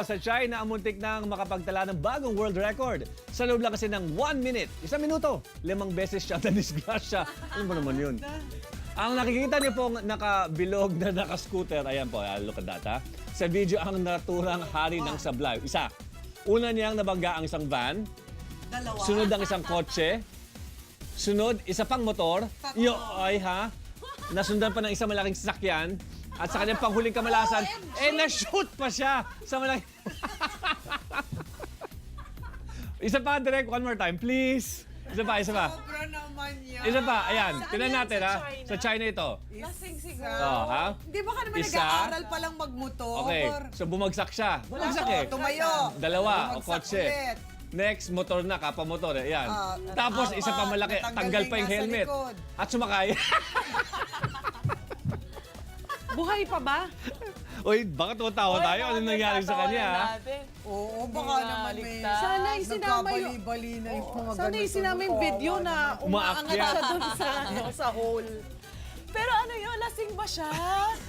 sa China ang muntik nang makapagtala ng bagong world record. Sa loob lang kasi ng 1 minute, 1 minuto, 5 beses siya na-disgrasya. Ano ba naman yun? Ang nakikita niyo pong nakabilog na nakascooter, ayan po, look at that ha. Sa video ang naturang hari ng sablay. Isa, una niyang nabangga ang isang van, Dalawa. sunod ang isang kotse, sunod, isa pang motor, ay ha, nasundan pa ng isang malaking sasakyan, at sa kanyang panghuling kamalasan, na-shoot pa siya sa malaking... Isa pa, direct, one more time, please. Isa pa. Sobra naman yan. Isa pa, ayan, Saan tinan yan? natin Sa ha. China? Sa China ito. Lasing siguro. Oh, ha? Di ba ka naman Isa. nag-aaral pa lang magmotor? Okay, so bumagsak siya. Bumagsak eh. Tumayo. Dalawa, o Bumagsak kotse. ulit. Next, motor na, kapamotor. Ayan. Tapos, isa pa malaki, natanggal tanggal na pa yung nasa helmet. likod. At sumakay. Buhay pa ba? Uy, baka tutawa tayo. Ano nangyari sa kanya? Ha? Oo, baka naman may... Sana isinama yung... Nagkabali-bali na yung mga Sana ganito. isinama yung video na umaangat Umaakyat. siya dun sa hole. Pero ano yun, lasing ba siya?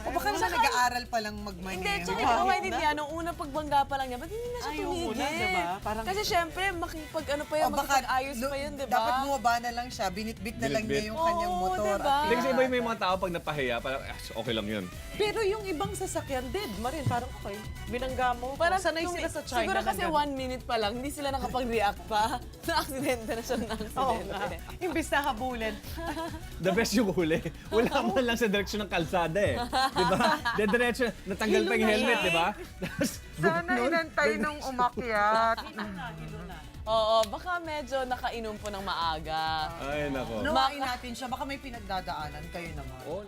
O baka naman nag-aaral pa lang Hindi, magmaneho. tsaka hindi ko maintindihan. Nung unang pagbangga pa lang niya, ba't hindi na siya Ayaw tumigil? muna, diba? Parang- Kasi syempre, makipag ano pa yun, O baka makipag-ayos pa yun, di ba? dapat bumaba na lang siya, binitbit na lang Binitbit. niya yung kanyang Oo, motor. diba? at Hindi kasi iba yung may mga tao pag napahiya, parang okay lang yun. Pero yung ibang sasakyan, dead Marin, parang okay. Binangga mo. Parang Sanay sila sa China. Siguro na kasi ganun. 1 minute pa lang, hindi sila nakapag-react pa. Na-aksidente na siya Oo nga. na-aksidente. Imbis na habulin. The best yung huli. Wala mo lang sa direksyon ng kalsada eh. Di ba? The direction, natanggal pa yung helmet, di ba? Tapos, Sana inantay nung umakyat. Oo, baka medyo nakainom po ng maaga. ay, nako. Nawain natin siya, baka may pinagdadaanan kayo naman. Oh.